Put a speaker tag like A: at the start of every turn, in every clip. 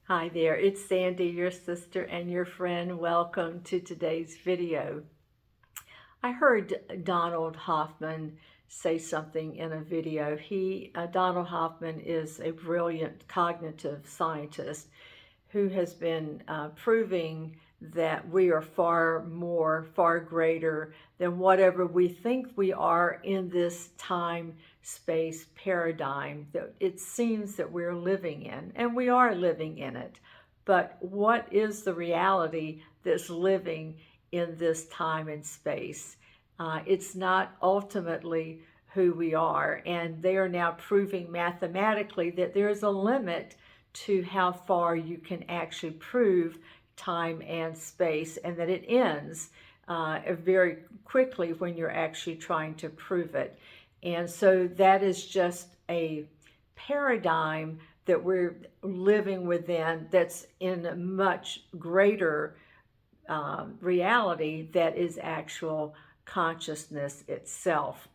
A: Hi there, it's Sandy, your sister and your friend. Welcome to today's video. I heard Donald Hoffman say something in a video. Donald Hoffman is a brilliant cognitive scientist who has been proving that we are far greater than whatever we think we are in this time-space paradigm that it seems that we're living in, and we are living in it. But what is the reality that's living in this time and space? It's not ultimately who we are, and they are now proving mathematically that there's a limit to how far you can actually prove time and space, and that it ends very quickly when you're actually trying to prove it. And so that is just a paradigm that we're living within that's in a much greater reality that is actual consciousness itself.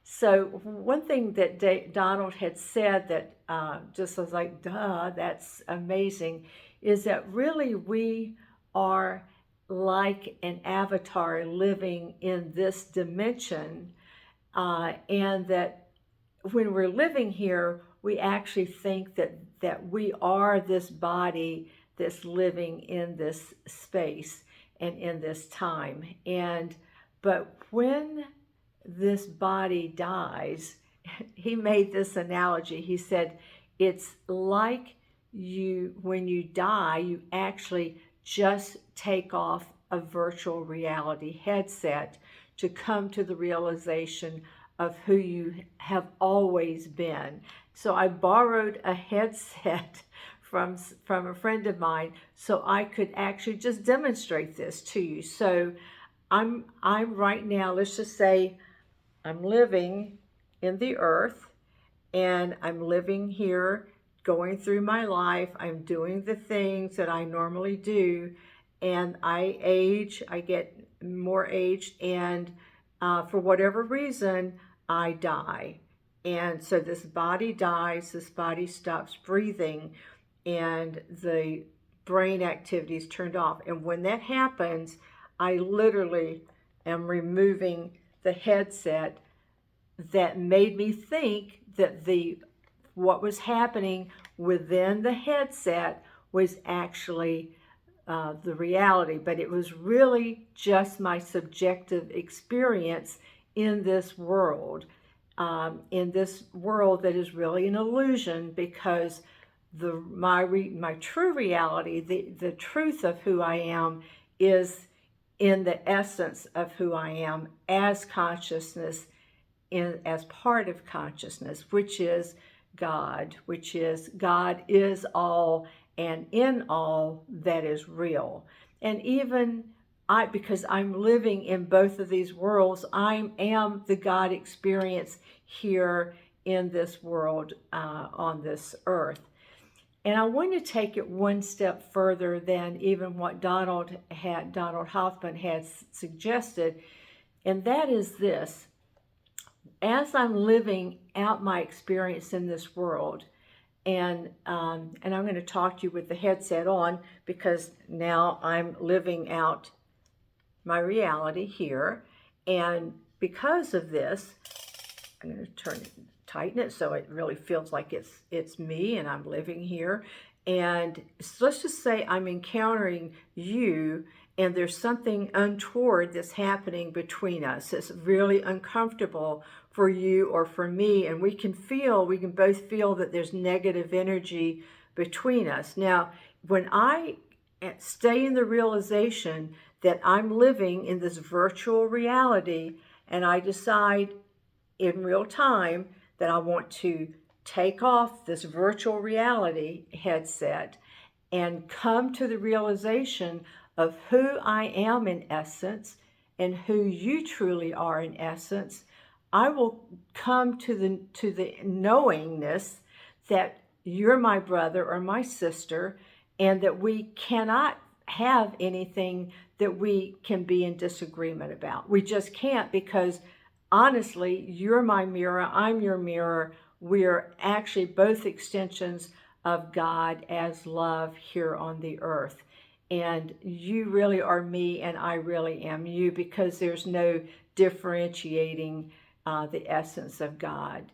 A: So one thing that Donald had said that just was like, duh, that's amazing, is that really we are like an avatar living in this dimension, and that when we're living here, we actually think that we are this body that's living in this space and in this time. But when this body dies, he made this analogy. He said, it's like when you die, you actually just take off a virtual reality headset to come to the realization of who you have always been. So I borrowed a headset from a friend of mine so I could actually just demonstrate this to you. So I'm right now, let's just say I'm living in the earth, and I'm living here, going through my life. I'm doing the things that I normally do, and I age, I get more aged, and for whatever reason, I die. And so this body dies, this body stops breathing, and the brain activity is turned off. And when that happens, I literally am removing the headset that made me think that what was happening within the headset was actually the reality, but it was really just my subjective experience in this world, that is really an illusion, because my true reality, the truth of who I am, is in the essence of who I am as consciousness, as part of consciousness, which is God, God is all and in all that is real. And even because I'm living in both of these worlds, I am the God experience here in this world, on this earth. And I want to take it one step further than even what Donald Hoffman had suggested, and that is this. As I'm living out my experience in this world, and I'm going to talk to you with the headset on, because now I'm living out my reality here, and because of this, I'm going to tighten it so it really feels like it's me and I'm living here. And let's just say I'm encountering you, and there's something untoward that's happening between us. It's really uncomfortable for you or for me, and we can both feel that there's negative energy between us. Now, when I stay in the realization that I'm living in this virtual reality, and I decide in real time that I want to take off this virtual reality headset and come to the realization of who I am in essence and who you truly are in essence, I will come to the knowingness that you're my brother or my sister, and that we cannot have anything that we can be in disagreement about. We just can't, because honestly, you're my mirror, I'm your mirror. We're actually both extensions of God as love here on the earth. And you really are me, and I really am you, because there's no differentiating the essence of God.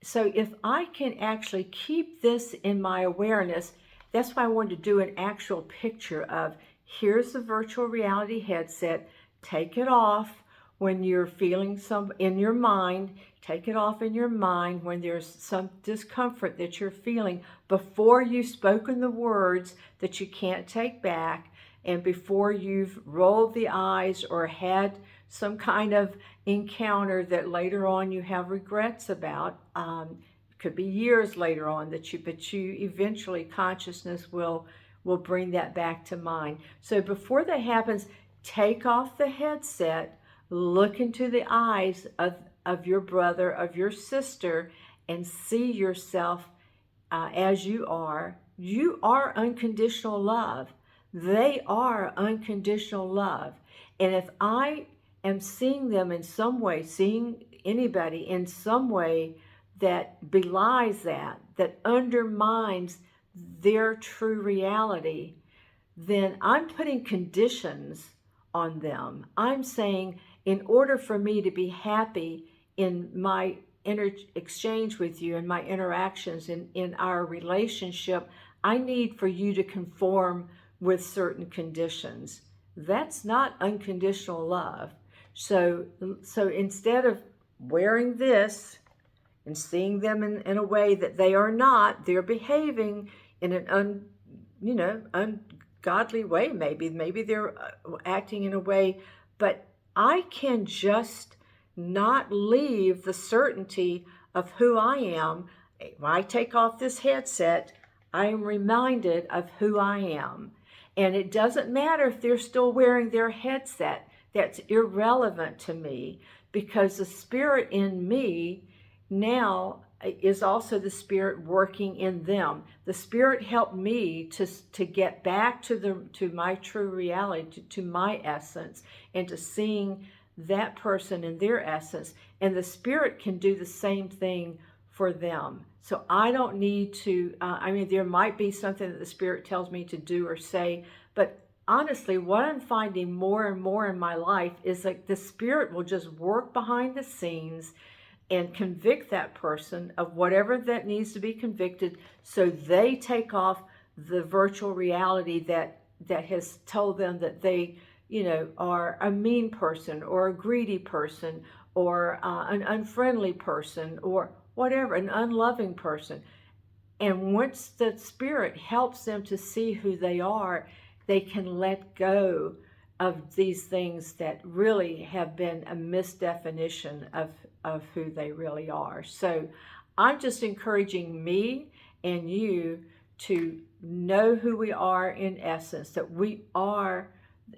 A: So if I can actually keep this in my awareness, that's why I wanted to do an actual picture of, here's the virtual reality headset. Take it off when you're feeling some in your mind. Take it off in your mind when there's some discomfort that you're feeling before you've spoken the words that you can't take back, and before you've rolled the eyes or had some kind of encounter that later on you have regrets about. Could be years later on but you eventually, consciousness will bring that back to mind. So before that happens, take off the headset, look into the eyes of your brother, of your sister, and see yourself as you are. You are unconditional love. They are unconditional love. And if I am seeing them in some way, seeing anybody in some way that belies that undermines their true reality, then I'm putting conditions on them. I'm saying, in order for me to be happy in my exchange with you and my interactions in our relationship, I need for you to conform with certain conditions. That's not unconditional love. So instead of wearing this and seeing them in a way that they are not, they're behaving in an ungodly way. Maybe they're acting in a way, but I can just not leave the certainty of who I am. When I take off this headset, I am reminded of who I am. And it doesn't matter if they're still wearing their headset. That's irrelevant to me, because the spirit in me now is also the spirit working in them. The spirit helped me to get back to my true reality, to my essence, and to seeing that person in their essence. And the spirit can do the same thing for them. So I don't need to, there might be something that the spirit tells me to do or say, but honestly, what I'm finding more and more in my life is like the spirit will just work behind the scenes and convict that person of whatever that needs to be convicted, so they take off the virtual reality that has told them that they are a mean person or a greedy person or an unfriendly person or whatever, an unloving person. And once the spirit helps them to see who they are, they can let go of these things that really have been a misdefinition of who they really are. So I'm just encouraging me and you to know who we are in essence, that we are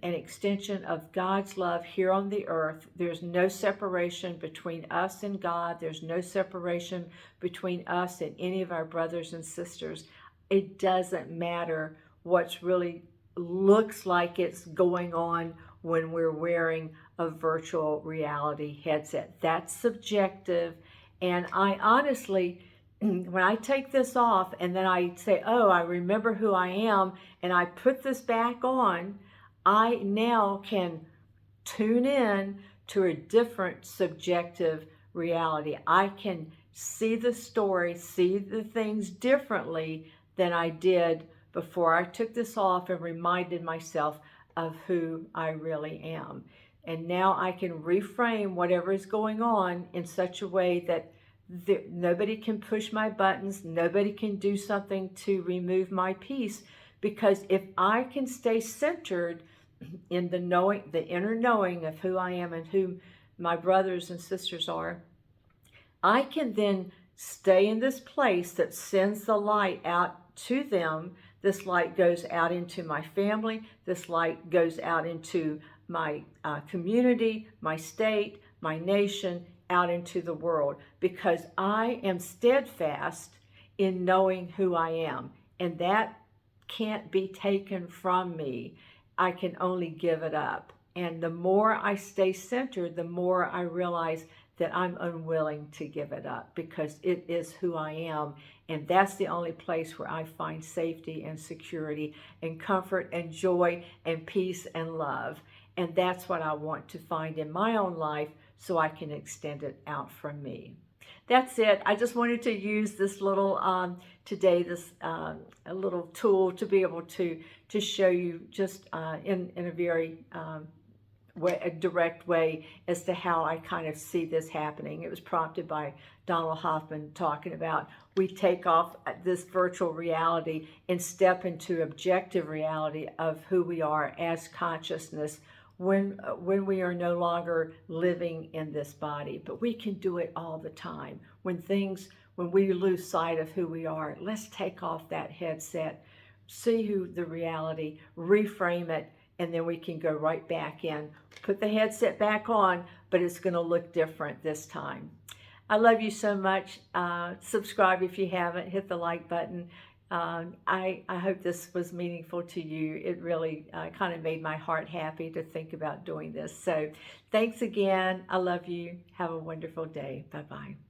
A: an extension of God's love here on the earth. There's no separation between us and God. There's no separation between us and any of our brothers and sisters. It doesn't matter what's really looks like it's going on when we're wearing a virtual reality headset. That's subjective. And I honestly, when I take this off and then I say, oh, I remember who I am, and I put this back on, I now can tune in to a different subjective reality. I can see the story, see the things differently than I did before I took this off and reminded myself of who I really am. And now I can reframe whatever is going on in such a way that nobody can push my buttons, nobody can do something to remove my peace, because if I can stay centered in the knowing, the inner knowing of who I am and who my brothers and sisters are, I can then stay in this place that sends the light out to them. This light goes out into my family. This light goes out into my community, my state, my nation, out into the world, because I am steadfast in knowing who I am. And that can't be taken from me. I can only give it up. And the more I stay centered, the more I realize that I'm unwilling to give it up, because it is who I am. And that's the only place where I find safety and security and comfort and joy and peace and love. And that's what I want to find in my own life so I can extend it out from me. That's it. I just wanted to use this little today, this a little tool to be able to show you just in a very a direct way as to how I kind of see this happening. It was prompted by Donald Hoffman talking about we take off this virtual reality and step into objective reality of who we are as consciousness when we are no longer living in this body. But we can do it all the time. When we lose sight of who we are, let's take off that headset, see who the reality, reframe it, and then we can go right back in. Put the headset back on, but it's going to look different this time. I love you so much. Subscribe if you haven't. Hit the like button. I hope this was meaningful to you. It really kind of made my heart happy to think about doing this. So thanks again. I love you. Have a wonderful day. Bye-bye.